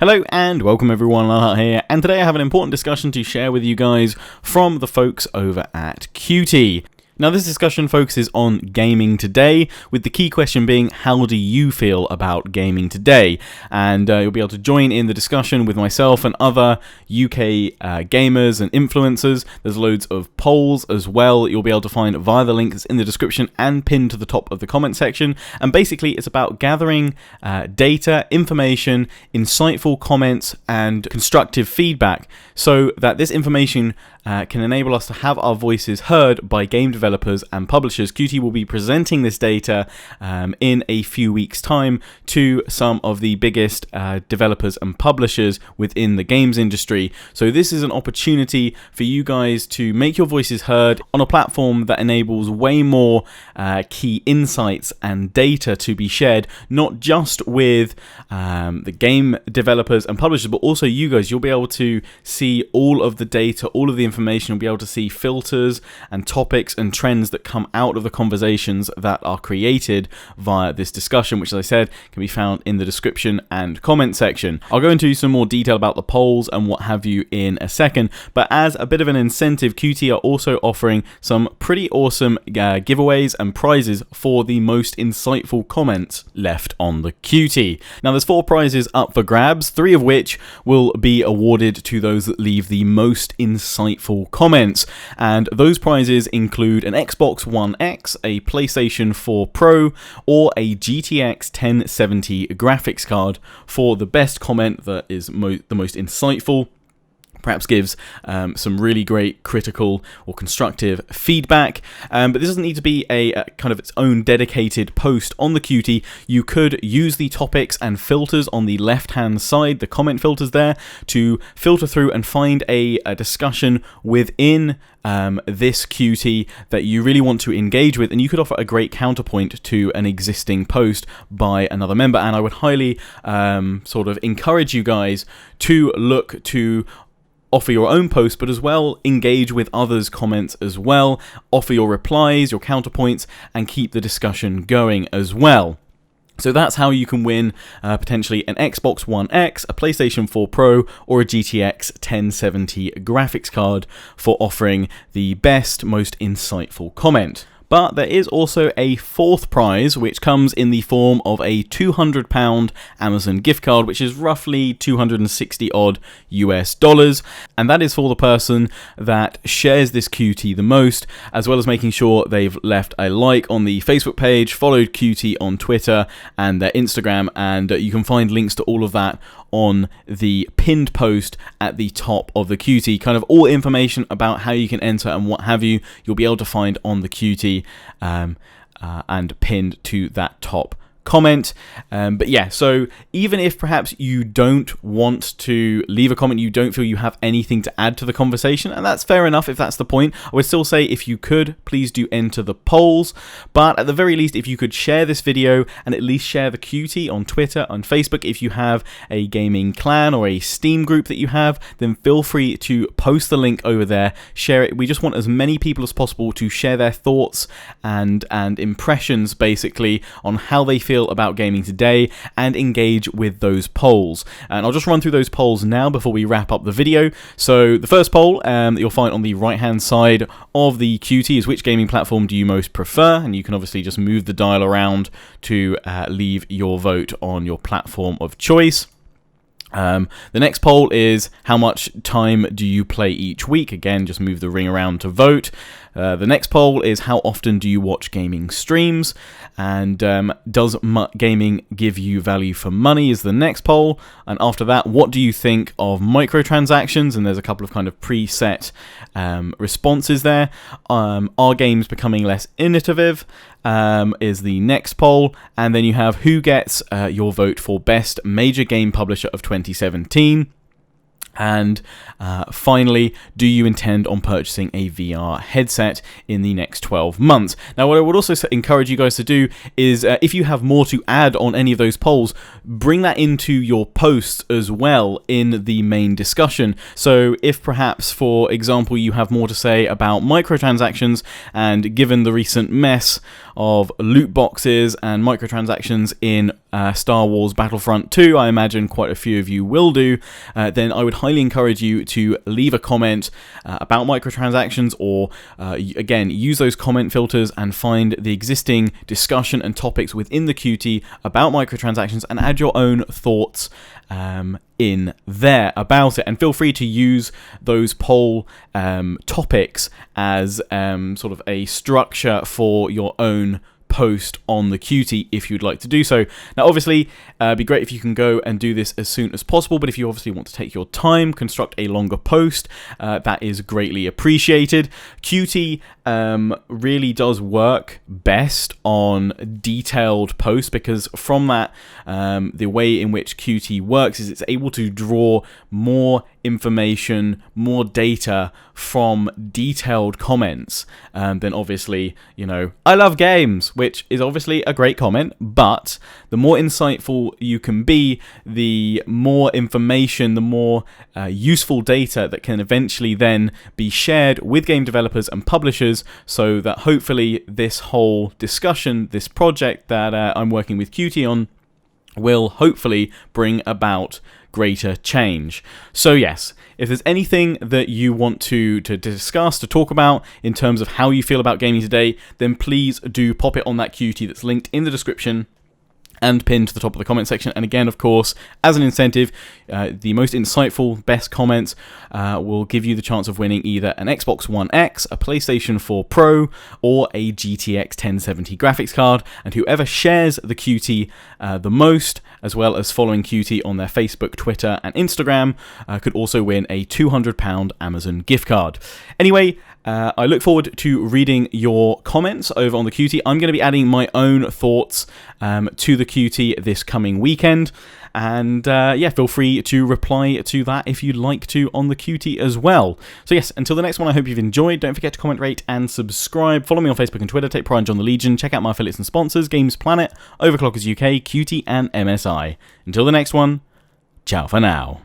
Hello and welcome everyone, Lala here, and today I have an important discussion to share with you guys from the folks over at QT. Now this discussion focuses on gaming today, with the key question being, how do you feel about gaming today? And you'll be able to join in the discussion with myself and other UK gamers and influencers. There's loads of polls as well you'll be able to find via the link that's in the description and pinned to the top of the comment section. And basically it's about gathering data, information, insightful comments and constructive feedback so that this information can enable us to have our voices heard by game developers and publishers. QT will be presenting this data in a few weeks' time to some of the biggest developers and publishers within the games industry. So this is an opportunity for you guys to make your voices heard on a platform that enables way more key insights and data to be shared, not just with the game developers and publishers, but also you guys. You'll be able to see all of the data, all of the information. You'll be able to see filters and topics and trends that come out of the conversations that are created via this discussion, which, as I said, can be found in the description and comment section. I'll go into some more detail about the polls and what have you in a second, but as a bit of an incentive, QT are also offering some pretty awesome giveaways and prizes for the most insightful comments left on the QT. Now there's 4 prizes up for grabs, 3 of which will be awarded to those that leave the most insightful comments, and those prizes include an Xbox One X, a PlayStation 4 Pro, or a GTX 1070 graphics card for the best comment that is the most insightful, perhaps gives some really great critical or constructive feedback, but this doesn't need to be a kind of its own dedicated post on the QT. You could use the topics and filters on the left hand side, the comment filters there, to filter through and find a discussion within this QT that you really want to engage with, and you could offer a great counterpoint to an existing post by another member. And I would highly sort of encourage you guys to look to offer your own post, but as well engage with others' comments as well, offer your replies, your counterpoints, and keep the discussion going as well. So that's how you can win potentially an Xbox One X, a PlayStation 4 Pro, or a GTX 1070 graphics card for offering the best, most insightful comment. But there is also a 4th prize, which comes in the form of a £200 Amazon gift card, which is roughly 260 odd US dollars, and that is for the person that shares this QT the most, as well as making sure they've left a like on the Facebook page, followed QT on Twitter and their Instagram, and you can find links to all of that on the pinned post at the top of the QT. Kind of all information about how you can enter and what have you, you'll be able to find on the QT and pinned to that top comment. But yeah, so even if perhaps you don't want to leave a comment, you don't feel you have anything to add to the conversation, and that's fair enough if that's the point, I would still say if you could, please do enter the polls. But at the very least, if you could share this video and at least share the QT on Twitter and Facebook, if you have a gaming clan or a Steam group that you have, then feel free to post the link over there, share it. We just want as many people as possible to share their thoughts and impressions basically on how they feel about gaming today and engage with those polls. And I'll just run through those polls now before we wrap up the video. So the first poll that you'll find on the right hand side of the QT is, which gaming platform do you most prefer? And you can obviously just move the dial around to leave your vote on your platform of choice. The next poll is, how much time do you play each week? Again, just move the ring around to vote. The next poll is, how often do you watch gaming streams? And does gaming give you value for money is the next poll. And after that, what do you think of microtransactions? And there's a couple of kind of preset responses there. Are games becoming less innovative? Is the next poll. And then you have, who gets your vote for best major game publisher of 2017? And finally, do you intend on purchasing a VR headset in the next 12 months? Now, what I would also encourage you guys to do is, if you have more to add on any of those polls, bring that into your posts as well in the main discussion. So if perhaps, for example, you have more to say about microtransactions, and given the recent mess of loot boxes and microtransactions in Star Wars Battlefront 2, I imagine quite a few of you will do, then I would highly encourage you to leave a comment about microtransactions, or again, use those comment filters and find the existing discussion and topics within the QT about microtransactions and add your own thoughts in there about it. And feel free to use those poll topics as sort of a structure for your own post on the QT if you'd like to do so. Now obviously it'd be great if you can go and do this as soon as possible, but if you obviously want to take your time, construct a longer post, that is greatly appreciated. QT really does work best on detailed posts, because from that the way in which QT works is it's able to draw more information, more data from detailed comments than obviously, you know, I love games, which is obviously a great comment, but the more insightful you can be, the more information, the more useful data that can eventually then be shared with game developers and publishers, so that hopefully this whole discussion, this project that I'm working with QT on, will hopefully bring about greater change. So yes, if there's anything that you want to discuss, to talk about in terms of how you feel about gaming today, then please do pop it on that QT that's linked in the description and pinned to the top of the comment section. And again, of course, as an incentive, the most insightful, best comments will give you the chance of winning either an Xbox One X, a PlayStation 4 Pro, or a GTX 1070 graphics card. And whoever shares the QT the most, as well as following QT on their Facebook, Twitter, and Instagram, could also win a £200 Amazon gift card. Anyway, I look forward to reading your comments over on the QT. I'm going to be adding my own thoughts to the QT this coming weekend. And yeah, feel free to reply to that if you'd like to on the QT as well. So yes, until the next one, I hope you've enjoyed. Don't forget to comment, rate, and subscribe. Follow me on Facebook and Twitter. Take pride in John the Legion. Check out my affiliates and sponsors, Games Planet, Overclockers UK, QT, and MSI. Until the next one, ciao for now.